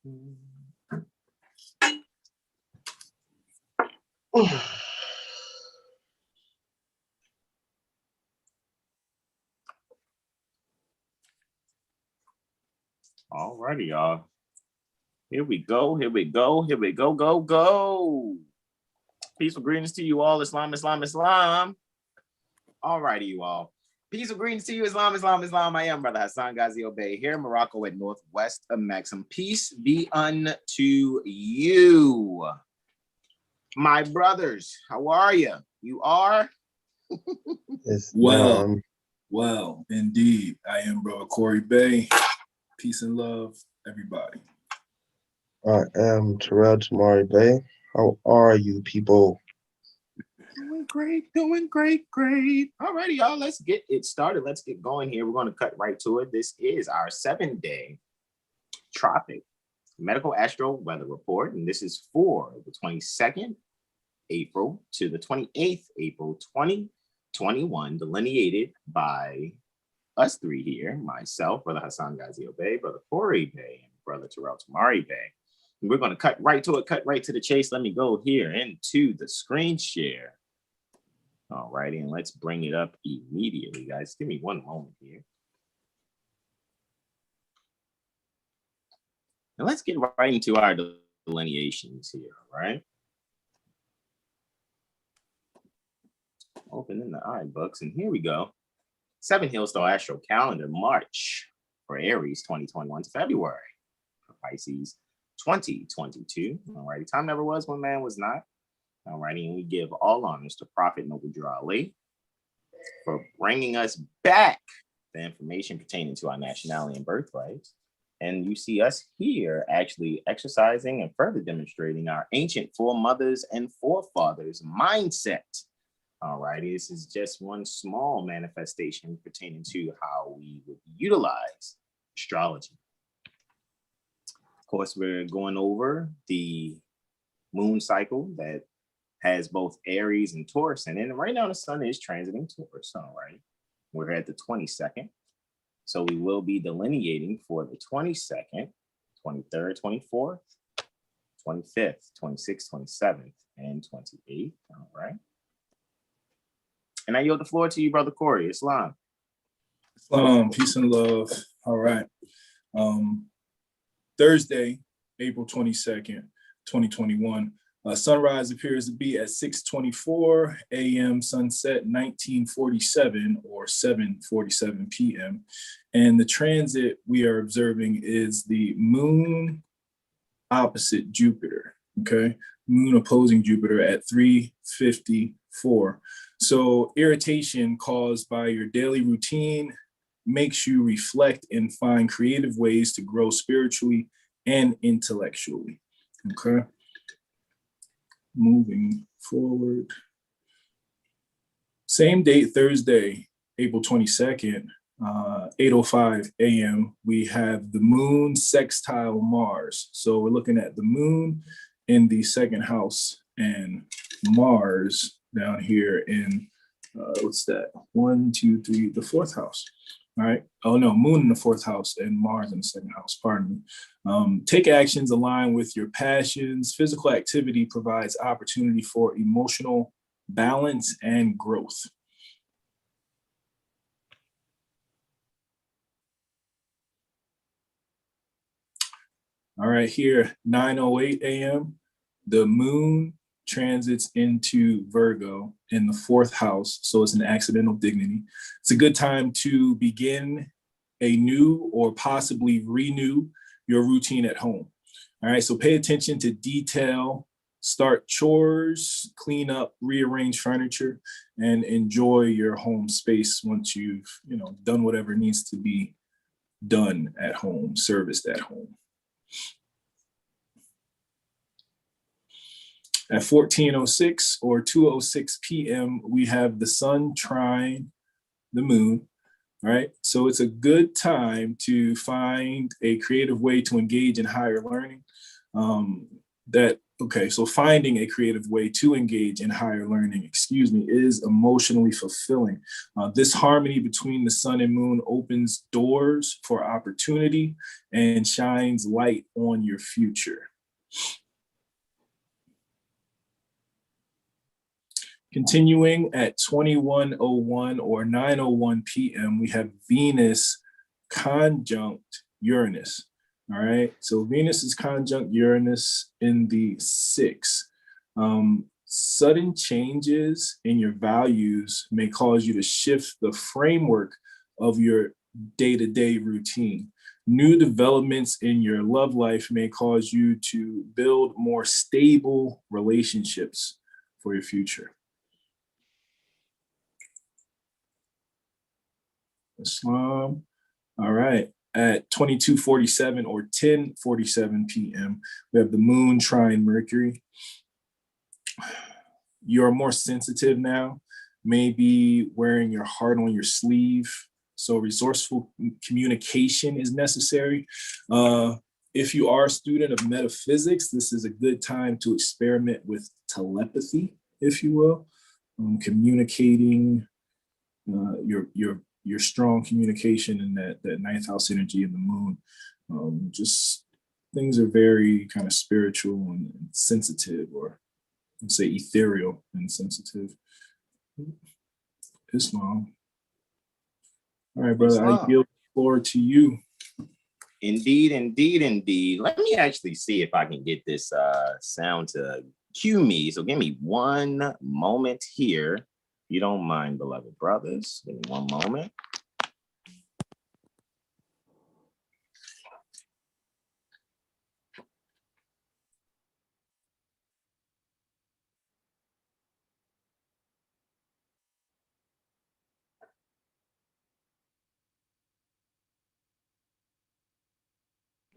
All righty, y'all. Here we go. Here we go. Here we go. Go, go. Peaceful greetings to you all. Islam, Islam, Islam. All righty, you all. Peaceful greetings to you. Islam, Islam, Islam. I am Brother Hasan Ghaziel Bey here in Morocco at northwest of Maxim. Peace be unto you. My brothers, how are you? You are? Well, indeed. I am Brother Horary Bey. Peace and love, everybody. I am Terrell Tamari Bey. How are you, people? Doing great. All righty, y'all. Let's get it started. Let's get going here. We're going to cut right to it. This is our 7-day tropic medical astro weather report, and this is for the 22nd April to the 28th April 2021, delineated by us three here, myself, Brother Hasan Ghaziel Bey, Brother Horary Bey, and Brother Terrell Tamari Bey. And we're going to cut right to it, cut right to the chase. Let me go here into the screen share. All righty, and let's bring it up immediately, guys. Give me one moment here. And let's get right into our delineations here, all right? Opening the iBooks, and here we go. 7 Hillstar Astro Calendar, March for Aries 2021 to February for Pisces 2022. All righty, time never was when man was not. All righty, and we give all honors to Prophet Noble Drew Ali for bringing us back the information pertaining to our nationality and birthright. And you see us here actually exercising and further demonstrating our ancient foremothers and forefathers mindset. All righty, this is just one small manifestation pertaining to how we would utilize astrology. Of course, we're going over the moon cycle that has both Aries and Taurus in it. And right now the sun is transiting Taurus, all right? We're at the 22nd. So we will be delineating for the 22nd, 23rd, 24th, 25th, 26th, 27th, and 28th, all right? And I yield the floor to you, Brother Horary. Islam. Peace and love. All right. Thursday, April 22nd, 2021. Sunrise appears to be at 6:24 a.m., sunset 19:47 or 7:47 p.m. And the transit we are observing is the moon opposite Jupiter, okay? Moon opposing Jupiter at 3:54. So irritation caused by your daily routine makes you reflect and find creative ways to grow spiritually and intellectually, okay? Moving forward. Same date, Thursday, April 22nd, 8:05 a.m., we have the moon sextile Mars. So we're looking at the moon in the second house and Mars down here in, what's that? 1, 2, 3, the fourth house. All right. Oh, no, moon in the fourth house and Mars in the second house. Pardon me. Take actions aligned with your passions. Physical activity provides opportunity for emotional balance and growth. All right, here, 9:08 a.m., the moon transits into Virgo in the fourth house, so it's an accidental dignity. It's a good time to begin a new or possibly renew your routine at home. All right, so pay attention to detail, start chores, clean up, rearrange furniture, and enjoy your home space once you've, done whatever needs to be done at home, serviced at home. At 14:06 or 2:06 p.m., we have the sun trine the moon, right? So it's a good time to find a creative way to engage in higher learning that Okay, so finding a creative way to engage in higher learning, is emotionally fulfilling. This harmony between the sun and moon opens doors for opportunity and shines light on your future. Continuing at 21:01 or 9:01 p.m., we have Venus conjunct Uranus. All right, so Venus is conjunct Uranus in the 6th. Sudden changes in your values may cause you to shift the framework of your day-to-day routine. New developments in your love life may cause you to build more stable relationships for your future. Islam. All right. At 22:47 or 10:47 p.m., we have the moon trine Mercury. You're more sensitive now, maybe wearing your heart on your sleeve. So resourceful communication is necessary. If you are a student of metaphysics, this is a good time to experiment with telepathy, if you will, communicating your strong communication in that 9th house energy in the moon. Just things are very kind of spiritual and sensitive, or let's say ethereal and sensitive. Islam. All right, brother, I yield the floor to you. Indeed, indeed, indeed. Let me actually see if I can get this sound to cue me. So give me one moment here. You don't mind, beloved brothers. Give me one moment.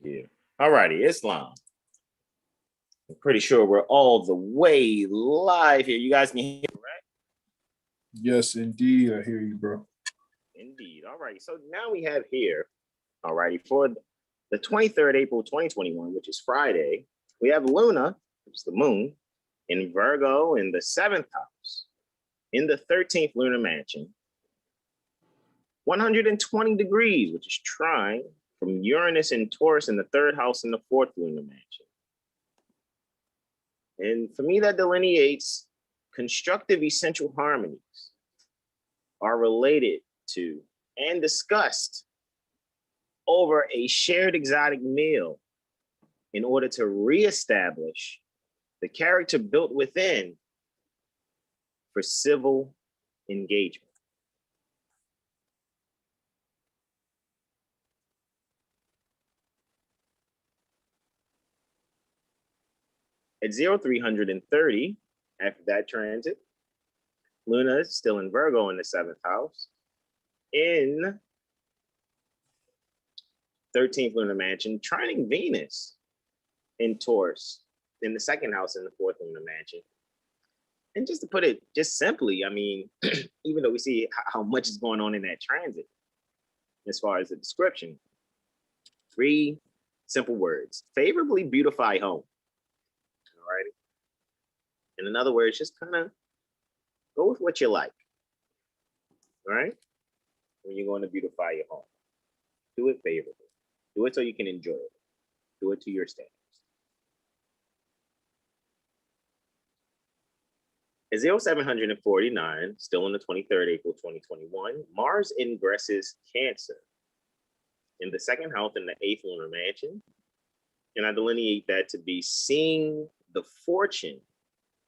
Yeah. All righty, Islam. I'm pretty sure we're all the way live here. You guys can hear, right? Yes, indeed. I hear you, bro. Indeed. All right. So now we have here, all righty, for the 23rd April 2021, which is Friday, we have Luna, which is the moon, in Virgo in the 7th house, in the 13th lunar mansion, 120 degrees, which is trine from Uranus and Taurus in the 3rd house in the 4th lunar mansion. And for me, that delineates constructive essential harmonies are related to and discussed over a shared exotic meal in order to reestablish the character built within for civil engagement. At 0330, after that transit, Luna is still in Virgo in the 7th house, in 13th lunar mansion, trining Venus in Taurus in the 2nd house in the 4th lunar mansion. And just to put it just simply, I mean, even though we see how much is going on in that transit, as far as the description, 3 simple words: favorably beautify home. All right. In other words, just kind of go with what you like. All right. When you're going to beautify your home, do it favorably. Do it so you can enjoy it. Do it to your standards. At 0749, still on the 23rd April 2021, Mars ingresses Cancer in the 2nd house in the 8th lunar mansion. And I delineate that to be seeing the fortune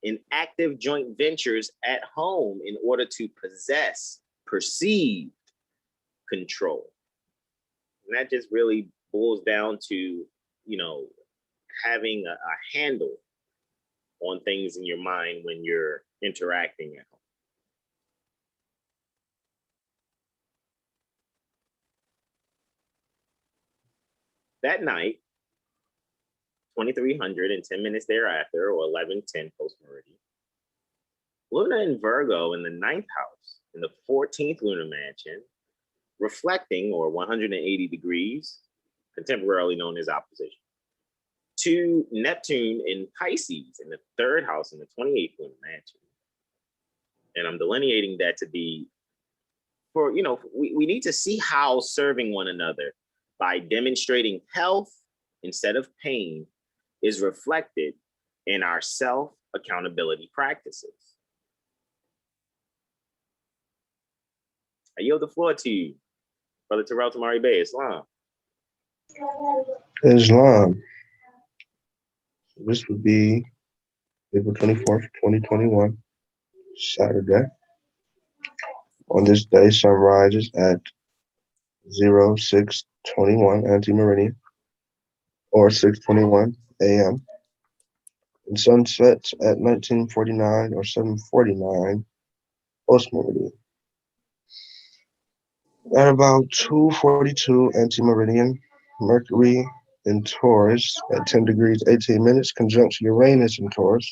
in active joint ventures at home in order to possess perceived control. And that just really boils down to, you know, having a handle on things in your mind when you're interacting at home. That night, 2300 and 10 minutes thereafter, or 11:10 post-meridian, Luna in Virgo in the 9th house, in the 14th lunar mansion, reflecting, or 180 degrees, contemporarily known as opposition. to Neptune in Pisces in the 3rd house in the 28th lunar mansion. And I'm delineating that to be for, we need to see how serving one another by demonstrating health instead of pain is reflected in our self-accountability practices. I yield the floor to you, Brother Terrell Tamari Bey, Islam. Islam. This would be April 24th, 2021, Saturday. On this day, sun rises at 0621 anti-meridian, or 6:21 a.m. and sun sets at 1949 or 7:49 post-meridian. At about 2:42 anti-meridian, Mercury in Taurus at 10 degrees 18 minutes conjunction Uranus in Taurus.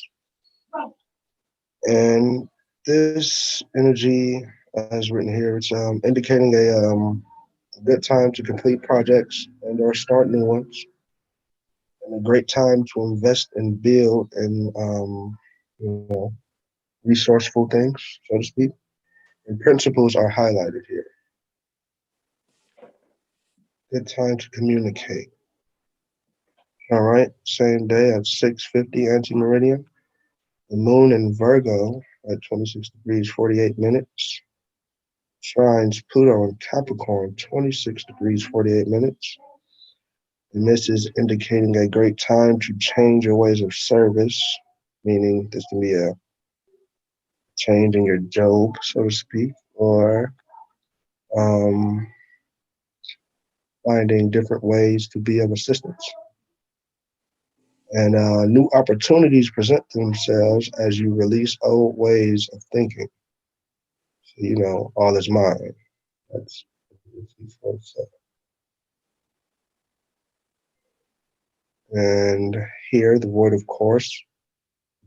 And this energy, as written here, it's indicating a good time to complete projects and or start new ones, and a great time to invest and build in resourceful things, so to speak. And principles are highlighted here. Good time to communicate. All right, same day at 6:50 anti-meridian. The moon in Virgo at 26 degrees 48 minutes. Trines Pluto in Capricorn, 26 degrees 48 minutes. And this is indicating a great time to change your ways of service, meaning this can be a change in your job, so to speak, or finding different ways to be of assistance. And new opportunities present themselves as you release old ways of thinking. So, all is mine. That's what he's supposed to say. And here, the word of course,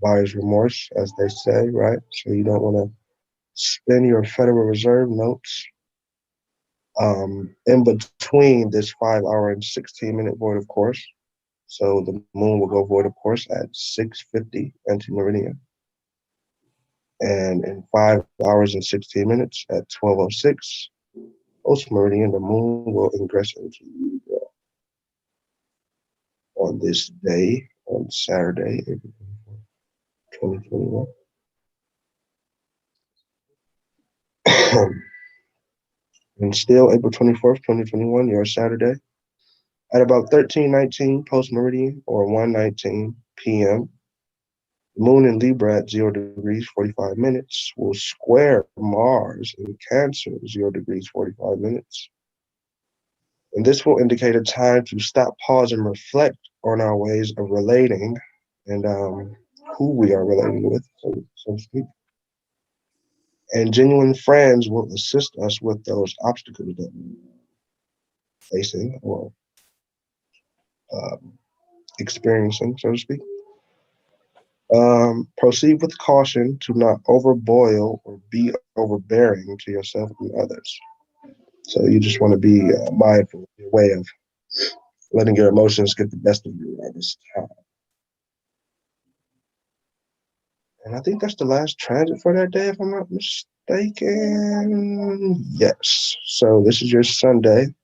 buyer's remorse, as they say, right? So you don't want to spend your Federal Reserve notes in between this 5-hour and 16-minute void of course. So the moon will go void of course at 6:50 anti-meridian. And in 5 hours and 16 minutes at 12:06 post-meridian, the moon will ingress into Libra. On this day, on Saturday, April 24th, 2021. And still April 24th, 2021, your Saturday, at about 13:19 post-meridian or 1:19 p.m., the moon in Libra at 0 degrees 45 minutes will square Mars in Cancer, 0 degrees 45 minutes. And this will indicate a time to stop, pause, and reflect on our ways of relating and who we are relating with, so to speak. And genuine friends will assist us with those obstacles that we're facing or experiencing, so to speak. Proceed with caution to not overboil or be overbearing to yourself and others. So you just want to be mindful of your way of letting your emotions get the best of you at this time. And I think that's the last transit for that day, if I'm not mistaken. Yes. So this is your Sunday,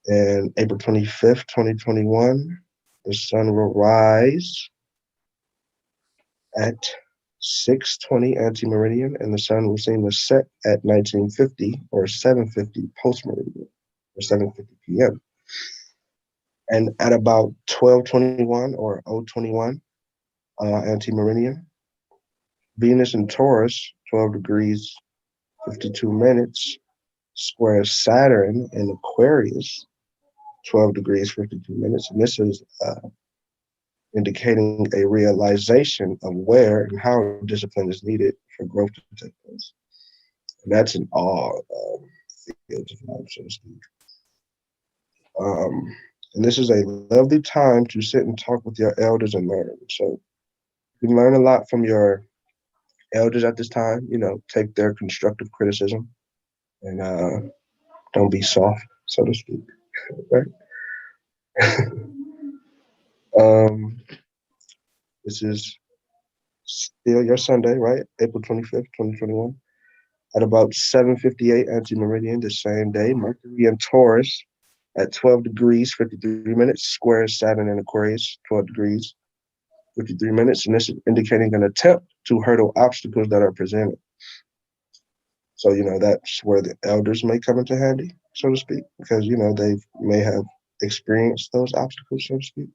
and April 25th, 2021, the sun will rise at 6:20 anti-meridian, and the sun will seem to set at 1950 or 7:50 post-meridian, or 7:50 p.m. And at about 12:21 or 0:21 anti-meridian, Venus in Taurus, 12 degrees 52 minutes, squares Saturn in Aquarius, 12 degrees 52 minutes. And this is indicating a realization of where and how discipline is needed for growth to take place. And that's in all fields of life, so to speak. And this is a lovely time to sit and talk with your elders and learn. So you can learn a lot from your elders at this time. Take their constructive criticism and don't be soft, so to speak. Right? This is still your Sunday, right? April 25th, 2021. At about 7:58 anti-meridian the same day, Mercury in Taurus at 12 degrees, 53 minutes, squares Saturn in Aquarius, 12 degrees, 53 minutes, and this is indicating an attempt to hurdle obstacles that are presented. So, that's where the elders may come into handy, so to speak, because, they may have experienced those obstacles, so to speak.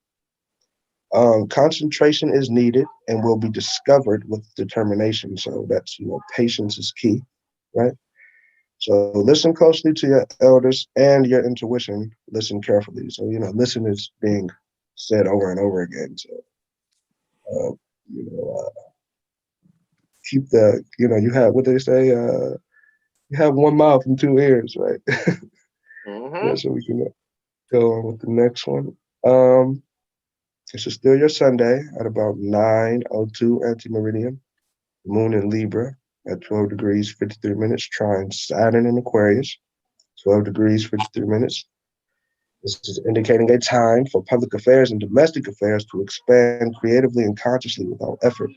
Concentration is needed and will be discovered with determination. So that's, patience is key, right? So listen closely to your elders and your intuition. Listen carefully. So, listen is being said over and over again. So, keep you have what they say, you have one mouth and two ears, right? Yeah, so we can go on with the next one. This is still your Sunday at about 9:02 anti-meridian. Moon in Libra at 12 degrees, 53 minutes, trine Saturn in Aquarius, 12 degrees, 53 minutes. This is indicating a time for public affairs and domestic affairs to expand creatively and consciously without effort.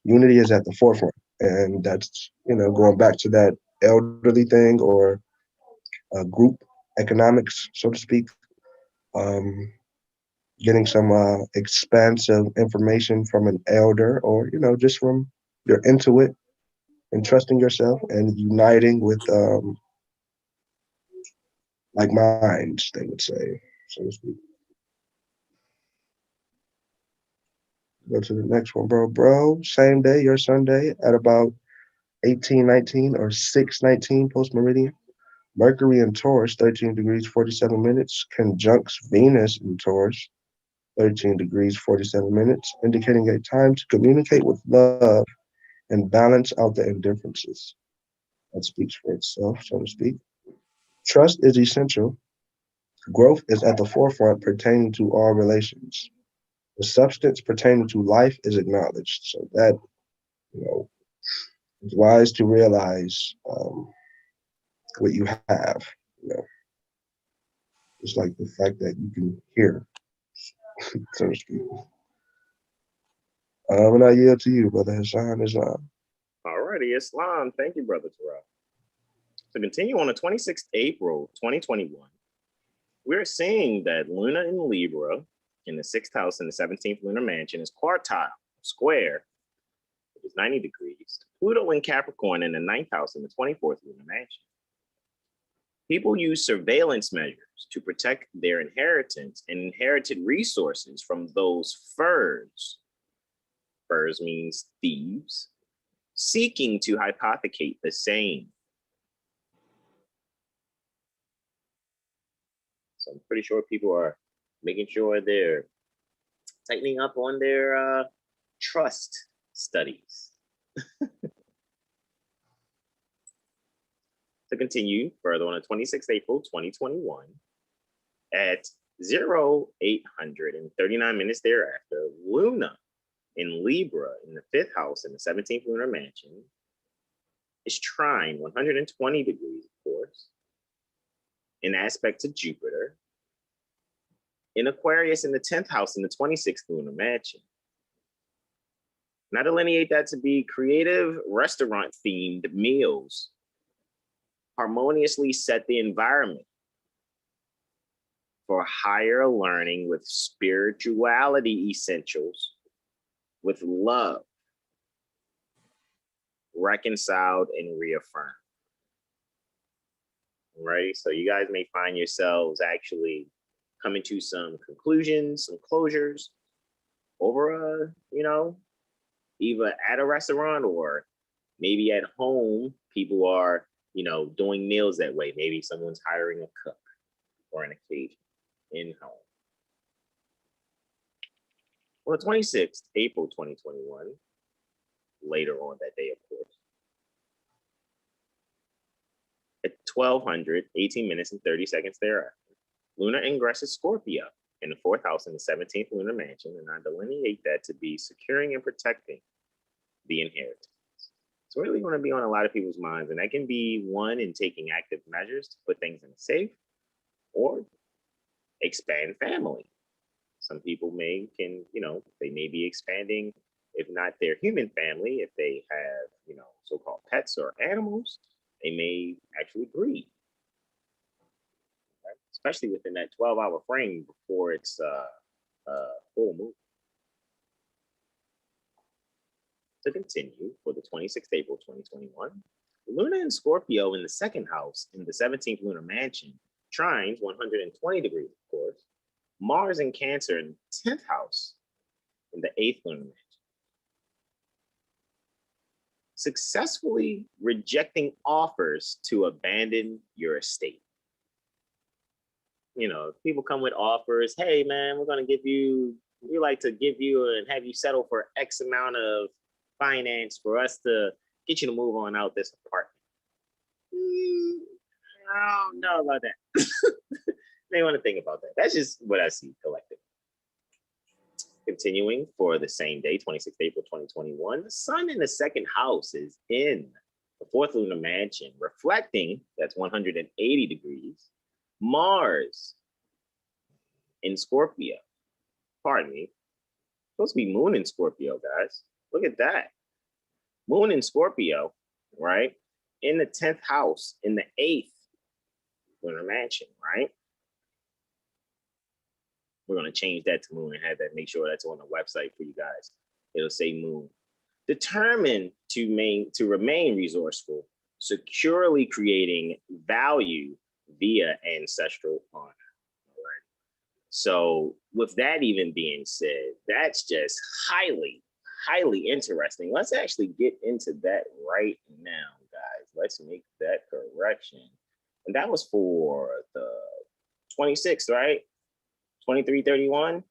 Unity is at the forefront. And that's, going back to that elderly thing or group economics, so to speak. Getting some expansive information from an elder or, just from your intuit and trusting yourself and uniting with like minds, they would say, so to speak. Go to the next one, bro. Same day, your Sunday at about 18:19 or 6:19 post meridian. Mercury in Taurus, 13 degrees, 47 minutes, conjuncts Venus in Taurus, 13 degrees, 47 minutes, indicating a time to communicate with love and balance out the indifferences. That speaks for itself, so to speak. Trust is essential. Growth is at the forefront pertaining to all relations. The substance pertaining to life is acknowledged. So that, it's wise to realize what you have. It's like the fact that you can hear, so to speak. And I yield to you, Brother Hasan Islam. Alrighty, Islam. Thank you, Brother Terrell. To continue on the 26th April 2021, we're seeing that Luna in Libra in the 6th house in the 17th lunar mansion is quartile, square, which is 90 degrees. Pluto in Capricorn in the 9th house in the 24th lunar mansion. People use surveillance measures to protect their inheritance and inherited resources from those furs. Furs means thieves, seeking to hypothecate the same. So I'm pretty sure people are making sure they're tightening up on their trust studies. To continue further on the 26th April 2021, at 0839 minutes thereafter, Luna in Libra in the 5th house in the 17th lunar mansion is trine 120 degrees, of course, in aspect to Jupiter, in Aquarius in the 10th house in the 26th lunar mansion. And I delineate that to be creative restaurant-themed meals harmoniously set the environment for higher learning with spirituality essentials, with love, reconciled and reaffirmed. Right? So you guys may find yourselves actually coming to some conclusions, some closures over either at a restaurant or maybe at home. People are, doing meals that way. Maybe someone's hiring a cook or an occasion in home. On the 26th, April 2021, later on that day, of course, at 1200, 18 minutes and 30 seconds thereafter, Luna ingresses Scorpio in the 4th house in the 17th lunar mansion, and I delineate that to be securing and protecting the inheritance. It's really going to be on a lot of people's minds, and that can be one in taking active measures to put things in a safe or expand family. Some people they may be expanding, if not their human family, if they have, so-called pets or animals, they may actually breed, right? Especially within that 12-hour frame before it's full moon. To continue, for the 26th April 2021, Luna in Scorpio in the second house in the 17th lunar mansion, trines 120 degrees, of course. Mars in Cancer in the 10th house in the 8th lunar mansion. Successfully rejecting offers to abandon your estate. People come with offers. Hey, man, we like to give you and have you settle for X amount of finance for us to get you to move on out this apartment. I don't know about that. They want to think about that. That's just what I see collectively. Continuing for the same day, 26th April 2021, the sun in the second house is in the 4th lunar mansion, reflecting, that's 180 degrees. Mars in Scorpio. Pardon me. Supposed to be moon in Scorpio, guys. Look at that. Moon in Scorpio, right? In the 10th house, in the 8th lunar mansion, right? We're going to change that to moon and have that, make sure that's on the website for you guys. It'll say moon. Determined to remain resourceful, securely creating value via ancestral honor. All right. So with that even being said, that's just highly, highly interesting. Let's actually get into that right now, guys. Let's make that correction. And that was for the 26th, right? 2331.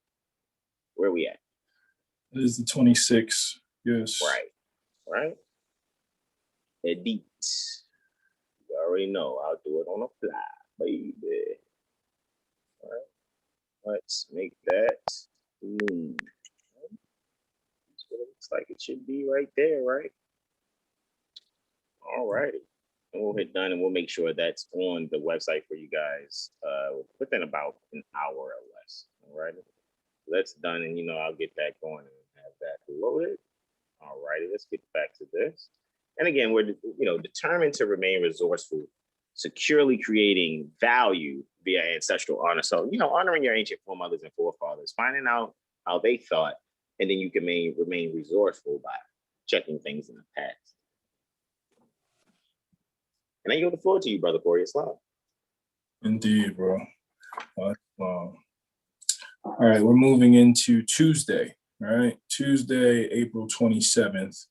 Where are we at? It is the 26th. Yes. Right. Edit. You already know I'll do it on the fly, baby. All right. Let's make that moon. That's what it looks like. It should be right there, right? All righty. And we'll hit done and we'll make sure that's on the website for you guys within about an hour or less. All right. That's done and I'll get that going and have that loaded. All righty, let's get back to this. And again, we're determined to remain resourceful, securely creating value via ancestral honor. So, honoring your ancient foremothers and forefathers, finding out how they thought, and then you can remain resourceful by checking things in the past. And I yield the floor to you, Brother Corey Islam. Indeed, bro. All right, we're moving into Tuesday. All right, Tuesday, April 27th,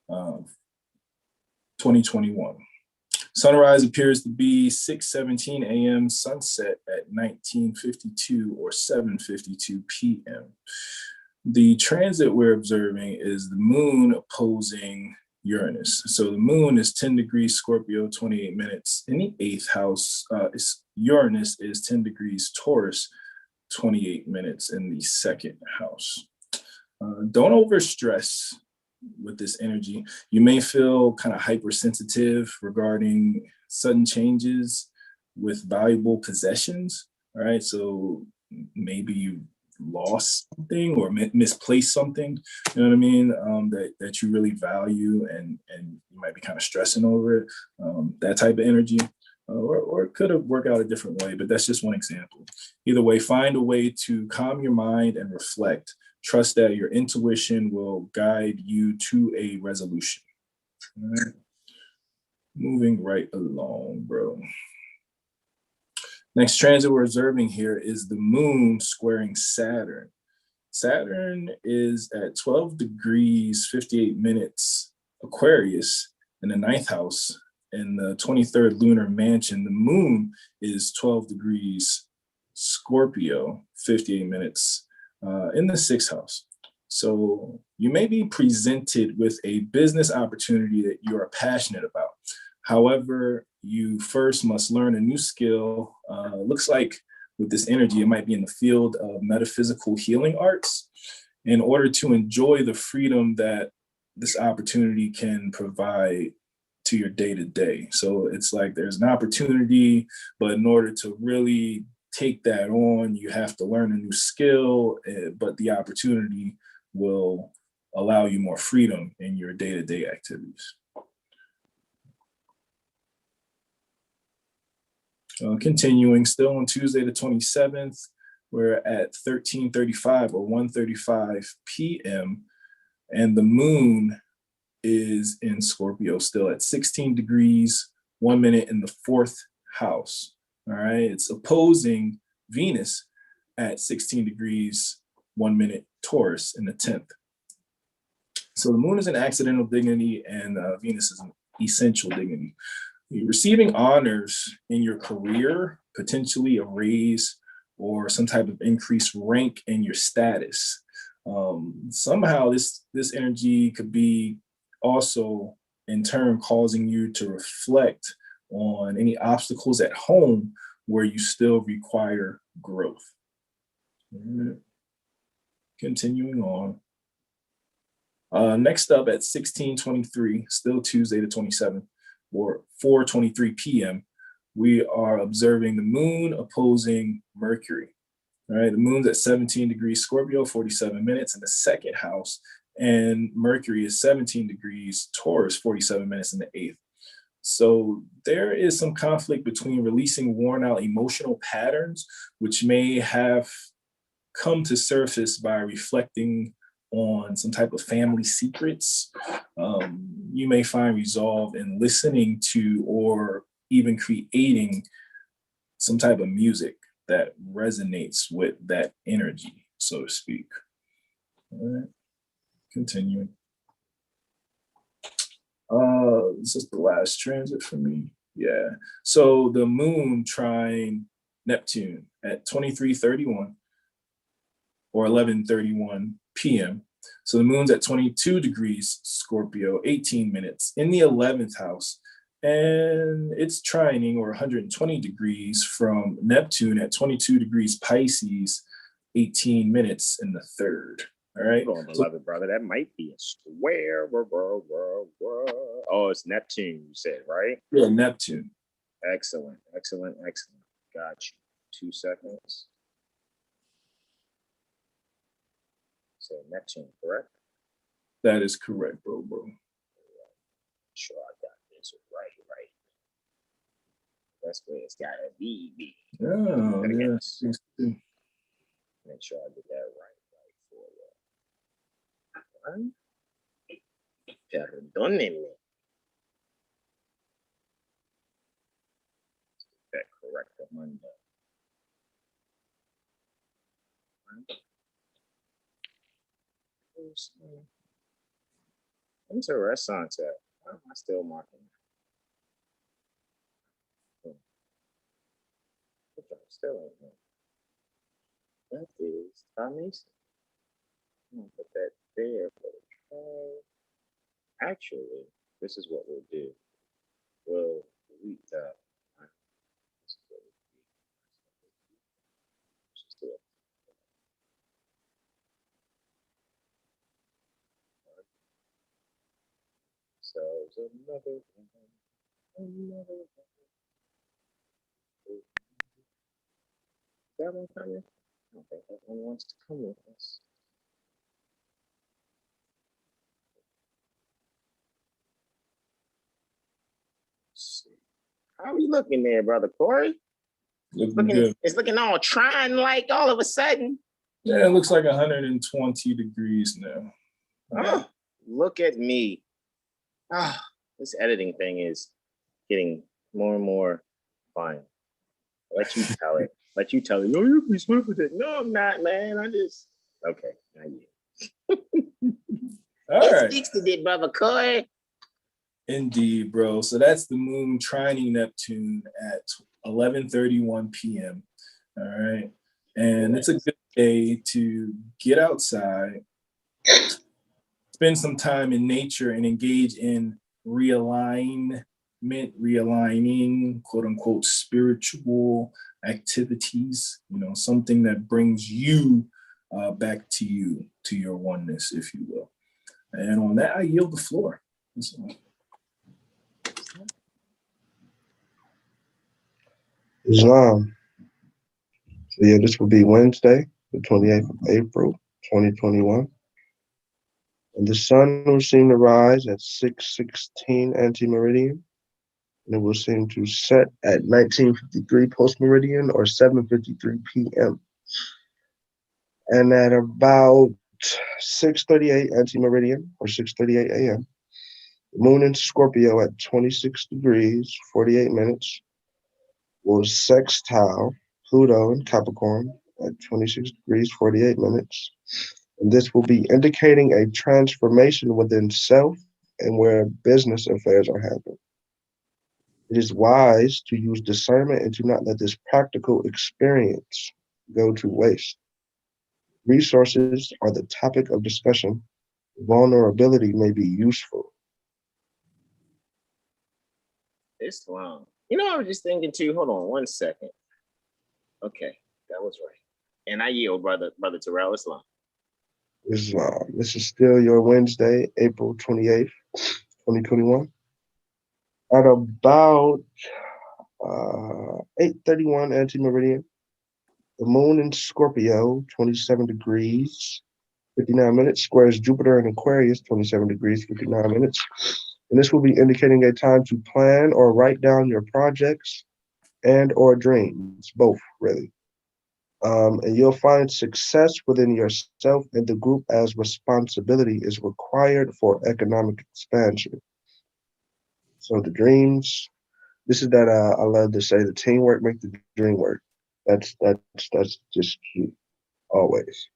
2021. Sunrise appears to be 6:17 a.m., sunset at 19:52 or 7:52 p.m. The transit we're observing is the moon opposing Uranus. So the moon is 10 degrees Scorpio, 28 minutes in the 8th house. Uranus is 10 degrees Taurus, 28 minutes in the 2nd house. Don't overstress with this energy. You may feel kind of hypersensitive regarding sudden changes with valuable possessions. All right, so maybe you lost something or misplaced something, you know what I mean, that you really value and you might be kind of stressing over it, that type of energy. Or it could have worked out a different way, but that's just one example. Either way, find a way to calm your mind and reflect. Trust that your intuition will guide you to a resolution. All right. Moving right along, bro. Next transit we're observing here is the moon squaring Saturn. Saturn is at 12 degrees, 58 minutes Aquarius in the 9th house. In the 23rd lunar mansion, the moon is 12 degrees Scorpio, 58 minutes in the 6th house. So you may be presented with a business opportunity that you are passionate about. However, you first must learn a new skill. Looks like with this energy, it might be in the field of metaphysical healing arts in order to enjoy the freedom that this opportunity can provide to your day-to-day. So it's like there's an opportunity, but in order to really take that on. You have to learn a new skill, but the opportunity will allow you more freedom in your day-to-day activities. Continuing, still on Tuesday the 27th, we're at 13:35 or 1:35 p.m. and the moon is in Scorpio still at 16 degrees, 1 minute in the 4th house. All right, it's opposing Venus at 16 degrees, 1 minute Taurus in the 10th. So the moon is an accidental dignity and Venus is an essential dignity. You're receiving honors in your career, potentially a raise or some type of increased rank in your status. Somehow this energy could be also in turn causing you to reflect on any obstacles at home where you still require growth. Continuing on. Next up at 16:23, still Tuesday the 27th, or 4:23 p.m., we are observing the moon opposing Mercury. All right, the moon's at 17 degrees Scorpio, 47 minutes in the 2nd house, and Mercury is 17 degrees Taurus, 47 minutes in the 8th. So there is some conflict between releasing worn out emotional patterns, which may have come to surface by reflecting on some type of family secrets. You may find resolve in listening to or even creating some type of music that resonates with that energy, so to speak. All right, continuing. This is the last transit for me. Yeah, so the moon trine Neptune at 23:31 or 11:31 p.m. So the moon's at 22 degrees Scorpio, 18 minutes in the 11th house, and it's trining or 120 degrees from Neptune at 22 degrees Pisces, 18 minutes in the 3rd. All right. Hold on, beloved brother. That might be a square. Oh, it's Neptune, you said, right? Yeah, Neptune. Excellent, excellent, excellent. Got you. 2 seconds. So Neptune, correct? That is correct, bro. Sure, I got this right. That's where it's gotta be. Oh, yes. Make sure I get that right for you. Perdónenme. That correct Monday. When's the restaurant at? Why am I still marking that? Still ain't here. That is Tamari. I'm gonna put that there for the try. Actually, this is what we'll do. We'll delete that. Just do it. So another one. That one coming? I don't think that one wants to come with us. Let's see. How are we looking there, Brother Corey? It's looking all trying like all of a sudden. Yeah, it looks like 120 degrees now. Oh, look at me. This editing thing is getting more and more fun. Let you tell it. Let you tell it. Oh, you can smooth with it. No, I'm not, man. Okay. Now you. All right. Speaks to it, Brother Corey. Indeed, bro. So that's the moon trining Neptune at 11:31 p.m. All right. And it's a good day to get outside, spend some time in nature, and engage in realigning, quote unquote, spiritual activities, something that brings you back to you, to your oneness, if you will. And on that, I yield the floor. Islam. So yeah, this will be Wednesday, the 28th of April, 2021. And the sun will seem to rise at 6:16 anti-meridian. And it will seem to set at 1953 post-meridian or 7:53 p.m. And at about 6:38 anti-meridian or 6:38 a.m., the moon in Scorpio at 26 degrees, 48 minutes, will sextile Pluto in Capricorn at 26 degrees, 48 minutes. And this will be indicating a transformation within self and where business affairs are happening. It is wise to use discernment and to not let this practical experience go to waste. Resources are the topic of discussion. Vulnerability may be useful. Islam. You know, I was just thinking too. Hold on one second. Okay, that was right. And I yield, brother Terrell. Islam. This is still your Wednesday, April 28th, 2021. At about 8:31 anti-meridian, the moon in Scorpio, 27 degrees, 59 minutes, squares Jupiter in Aquarius, 27 degrees, 59 minutes. And this will be indicating a time to plan or write down your projects and or dreams, both really. And you'll find success within yourself and the group as responsibility is required for economic expansion. So the dreams, this is that I love to say, the teamwork make the dream work. That's just key, always,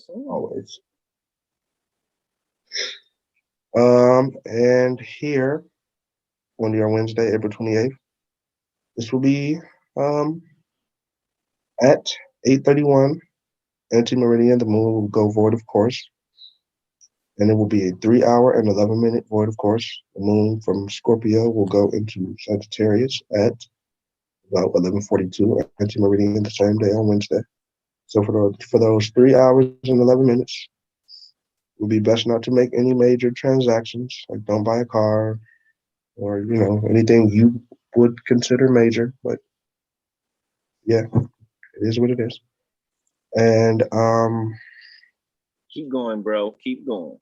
always. And here on your Wednesday, April 28th, this will be at 8:31 anti-meridian. The moon will go void, of course, and it will be a 3-hour and 11-minute void, of course. The moon from Scorpio will go into Sagittarius at about 11:42 anti-meridian the same day on Wednesday. So for those 3 hours and 11 minutes, it would be best not to make any major transactions, like don't buy a car or anything you would consider major. But yeah, it is what it is. And keep going, bro. Keep going.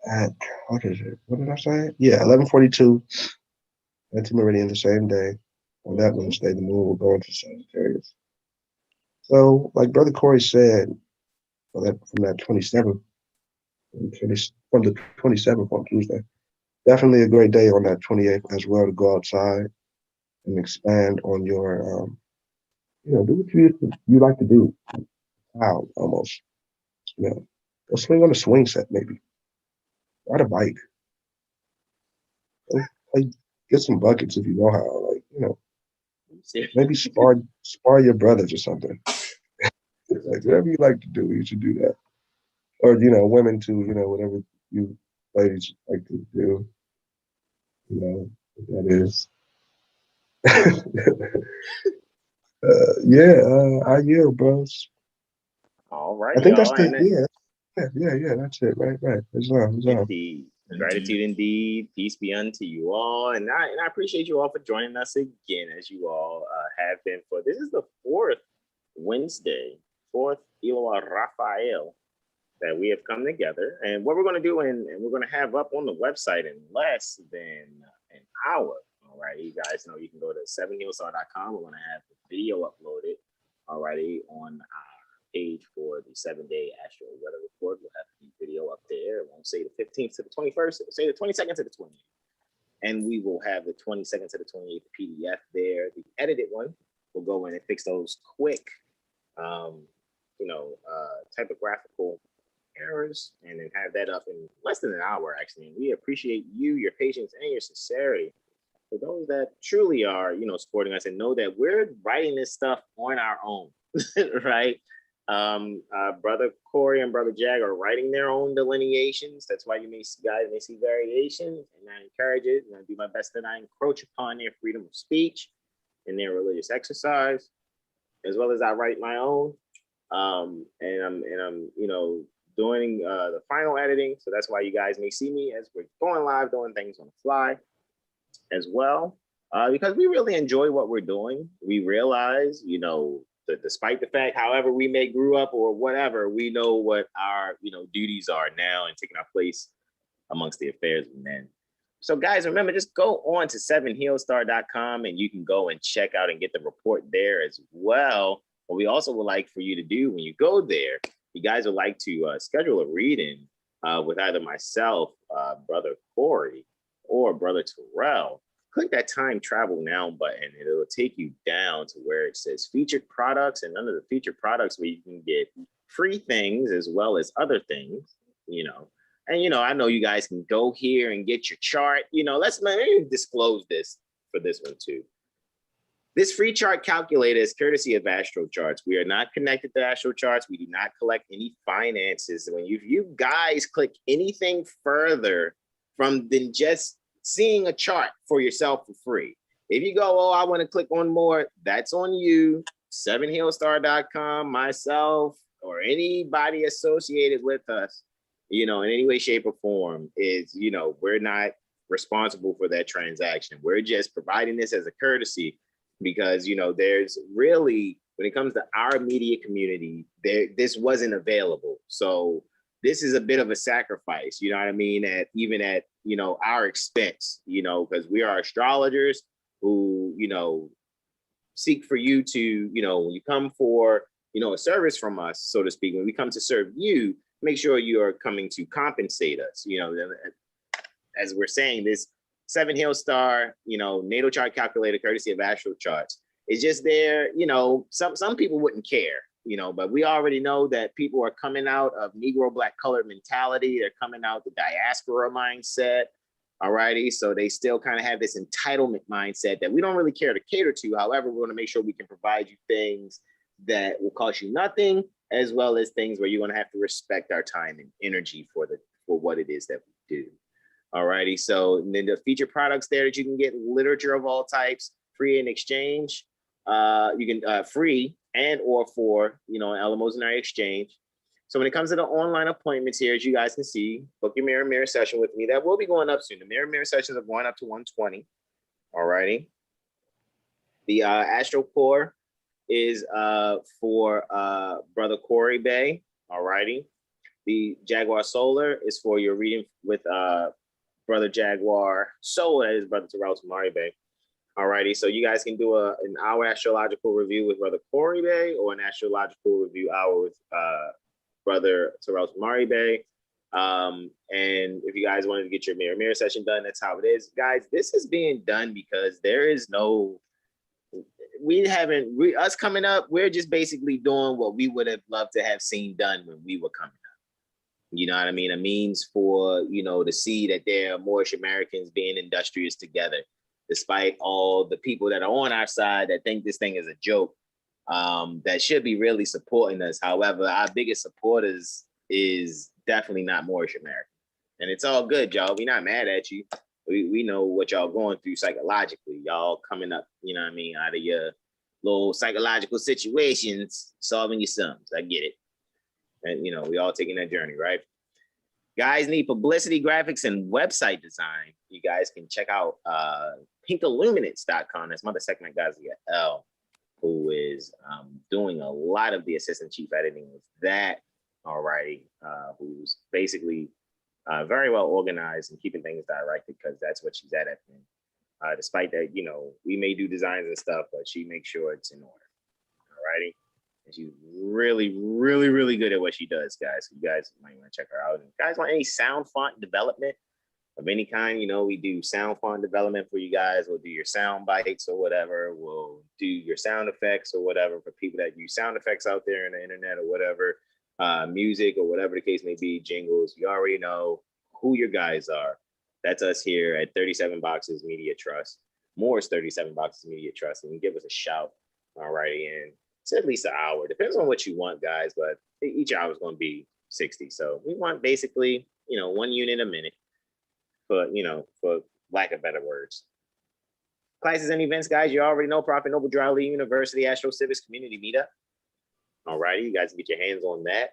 At what is it? What did I say? Yeah, 11:42 anti-meridian the same day. On that Wednesday, the moon will go into Sagittarius. So, like Brother Corey said, from that 27th, from the 27th on Tuesday, definitely a great day on that 28th as well to go outside and expand on your, do what you like to do. Wow, almost. Go swing on a swing set, maybe. Ride a bike. Like, get some buckets if you know how. Maybe spar your brothers or something. Like whatever you like to do, you should do that. Or women too. Whatever you ladies like to do. What that is. I yield, bros. All right, I think that's y'all. That's it. Right. Islam. Indeed. Gratitude indeed. Peace be unto you all. And I appreciate you all for joining us again, as you all have been for. This is the fourth Wednesday, fourth Eloah Raphael that we have come together. And what we're going to do, and we're going to have up on the website in less than an hour. All right. You guys know you can go to 7healstar.com. We're going to have the video uploaded already on page for the 7-day Astro Weather Report. We'll have the video up there. It won't say the 15th to the 21st. It'll say the 22nd to the 28th. And we will have the 22nd to the 28th PDF there. The edited one will go in and fix those quick, typographical errors, and then have that up in less than an hour, actually. And we appreciate you, your patience, and your sincerity for those that truly are, supporting us and know that we're writing this stuff on our own, right? Brother Corey and Brother Jag are writing their own delineations. That's why you may see variations, and I encourage it. And I do my best that I encroach upon their freedom of speech and their religious exercise, as well as I write my own. And I'm doing the final editing. So that's why you guys may see me as we're going live, doing things on the fly as well. because we really enjoy what we're doing. We realize, you know, that despite the fact, however we may grew up or whatever, we know what our, you know, duties are now and taking our place amongst the affairs of men. So guys, remember, just go on to 7healstar.com and you can go and check out and get the report there as well. What we also would like for you to do when you go there, you guys would like to schedule a reading with either myself, Brother Horary, or Brother Terrell. Click that time travel now button and it'll take you down to where it says featured products, and under the featured products where you can get free things as well as other things, you know. And, you know, I know you guys can go here and get your chart. You know, let me disclose this for this one too. This free chart calculator is courtesy of Astro Charts. We are not connected to Astro Charts. We do not collect any finances. When you guys click anything further from than just seeing a chart for yourself for free. If you go, oh, I want to click on more, that's on you. 7healstar.com, myself, or anybody associated with us, you know, in any way, shape, or form is, you know, we're not responsible for that transaction. We're just providing this as a courtesy because, you know, there's really, when it comes to our media community, this wasn't available. So this is a bit of a sacrifice, you know what I mean? Even at, you know, our expense, you know, because we are astrologers who, you know, seek for you to, you know, when you come for, you know, a service from us, so to speak, when we come to serve you, make sure you are coming to compensate us. You know, as we're saying, this 7healstar, you know, natal chart calculator, courtesy of Astro Charts, is just there. You know, some people wouldn't care, you know, but we already know that people are coming out of Negro Black colored mentality. They're coming out the diaspora mindset. All righty. So they still kind of have this entitlement mindset that we don't really care to cater to. However, we're going to make sure we can provide you things that will cost you nothing, as well as things where you're going to have to respect our time and energy for what it is that we do. All righty. So then the featured products there that you can get literature of all types, free in exchange. You can free and or for, you know, Alamosinary exchange. So when it comes to the online appointments here, as you guys can see, book your mirror session with me. That will be going up soon. The mirror sessions are going up to 120. All righty. The AstroCore is for Brother Horary Bey. All righty. The JaguarSolar is for your reading with Brother JaguarSolar, is Brother Terrell Tamari Bey. All righty. So you guys can do an hour astrological review with Brother Horary Bey, or an astrological review hour with Brother Terrell Tamari Bey. And if you guys wanted to get your mirror session done, that's how it is. Guys, this is being done because there is no, us coming up, we're just basically doing what we would have loved to have seen done when we were coming up. You know what I mean? A means for, you know, to see that there are Moorish Americans being industrious together, despite all the people that are on our side that think this thing is a joke, that should be really supporting us. However, our biggest supporters is definitely not Moorish American. And it's all good, y'all. We're not mad at you. We know what y'all going through psychologically. Y'all coming up, you know what I mean, out of your little psychological situations, solving your sums. I get it. And, you know, we all taking that journey, right? Guys need publicity, graphics, and website design. You guys can check out pinkilluminance.com. That's Mother Second Ghaziel, who is doing a lot of the assistant chief editing with that. All righty. Who's basically very well organized and keeping things directed, because that's what she's at. Despite that, you know, we may do designs and stuff, but she makes sure it's in order. All righty. And she's really, really, really good at what she does, guys. You guys might want to check her out. And if you guys want any sound font development of any kind, you know, we do sound font development for you guys. We'll do your sound bites or whatever. We'll do your sound effects or whatever for people that use sound effects out there on the internet or whatever. Music or whatever the case may be, jingles. You already know who your guys are. That's us here at 37 Boxes Media Trust. Moor's 37 Boxes Media Trust. And you give us a shout. All righty. And it's at least an hour. Depends on what you want, guys, but each hour is going to be 60. So we want basically, you know, 1 unit a minute, but, you know, for lack of better words. Classes and events, guys, you already know, Prophet Noble Dry Lee University AstroCivics Community Meetup. All righty, you guys can get your hands on that.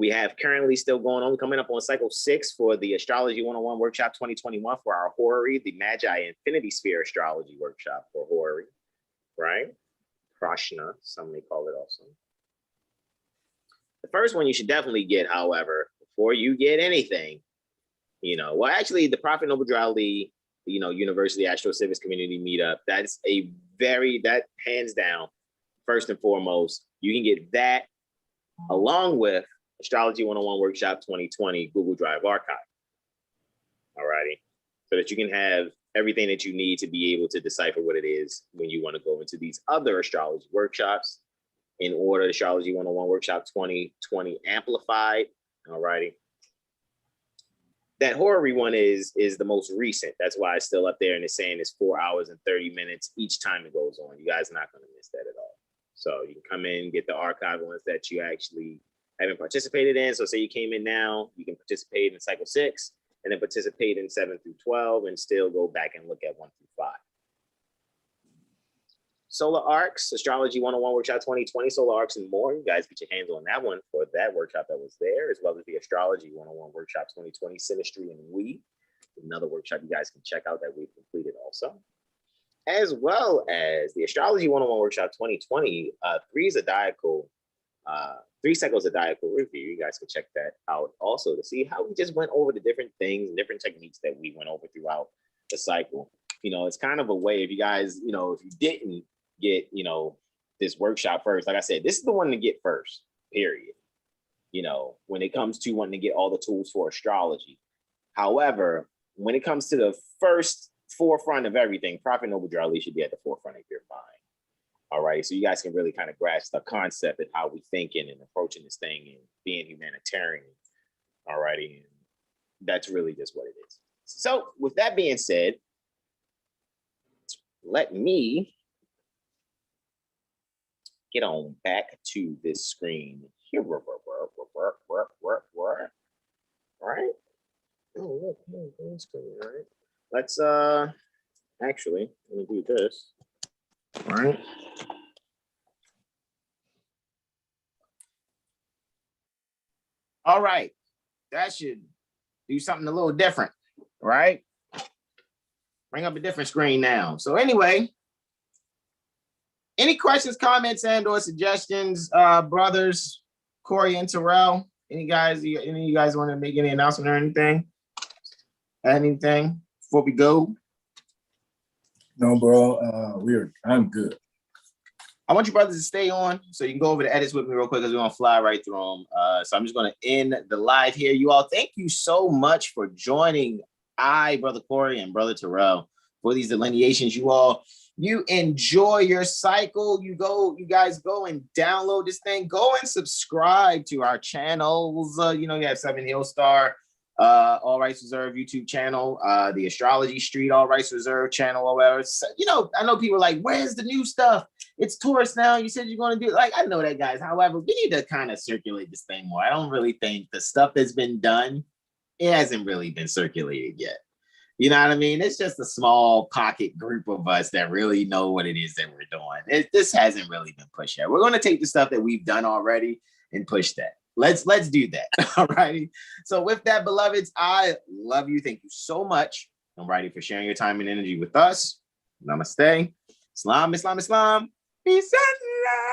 We have currently still going on, coming up on cycle 6 for the Astrology 101 Workshop 2021 for our Horary, the Magi Infinity Sphere Astrology Workshop for Horary, right? Prashna, some may call it also. The first one you should definitely get, however, before you get anything, well, actually, the Prophet Noble Drew Ali, University AstroCivics Community Meetup, that hands down, first and foremost, you can get that along with Astrology 101 Workshop 2020 Google Drive archive. All righty. So that you can have everything that you need to be able to decipher what it is when you want to go into these other astrology workshops in order. Astrology 101 Workshop 2020 Amplified. All righty. That Horary one is the most recent. That's why it's still up there and it's saying it's 4 hours and 30 minutes each time it goes on. You guys are not going to miss that at all. So you can come in, get the archive ones that you actually haven't participated in. So say you came in now, you can participate in cycle 6 and then participate in 7 through 12 and still go back and look at 1 through 5. Solar Arcs, Astrology 101 Workshop 2020, Solar Arcs and More. You guys get your hands on that one for that workshop that was there, as well as the Astrology 101 Workshop 2020, Synastry and We. Another workshop you guys can check out that we've completed also. As well as the Astrology 101 Workshop 2020, 3 cycles zodiacal review. You guys can check that out also to see how we just went over the different things and different techniques that we went over throughout the cycle. It's kind of a way, if you guys, if you didn't get, this workshop first, like I said, this is the one to get first, period. When it comes to wanting to get all the tools for astrology. However, when it comes to the first forefront of everything, Prophet Noble Drew Ali should be at the forefront of your mind. All right, so you guys can really kind of grasp the concept and how we thinking and approaching this thing and being humanitarian. All righty, and that's really just what it is. So with that being said, let me get on back to this screen here. All right. Oh, look, green screen. All right. Let's actually let me do this. All right. All right. That should do something a little different, right? Bring up a different screen now. So anyway, any questions, comments, and/or suggestions, brothers, Corey and Terrell? Any of you guys want to make any announcement or anything? Anything before we go? No, bro. I'm good. I want you brothers to stay on so you can go over the edits with me real quick because we're going to fly right through them. So I'm just going to end the live here. You all, thank you so much for joining Brother Corey and Brother Terrell for these delineations. You enjoy your cycle. You guys go and download this thing. Go and subscribe to our channels. You have 7 Hill Star, All Rights Reserved YouTube channel, the Astrology Street All Rights Reserved channel, or whatever. So, I know people are like, where's the new stuff? It's Taurus now. You said you're going to do it. I know that, guys. However, we need to kind of circulate this thing more. I don't really think the stuff that's been done, it hasn't really been circulated yet. You know what I mean? It's just a small pocket group of us that really know what it is that we're doing. This hasn't really been pushed yet. We're going to take the stuff that we've done already and push that. Let's do that. All righty. So with that, beloveds, I love you. Thank you so much. All righty, for sharing your time and energy with us. Namaste. Islam, Islam, Islam. Peace and love.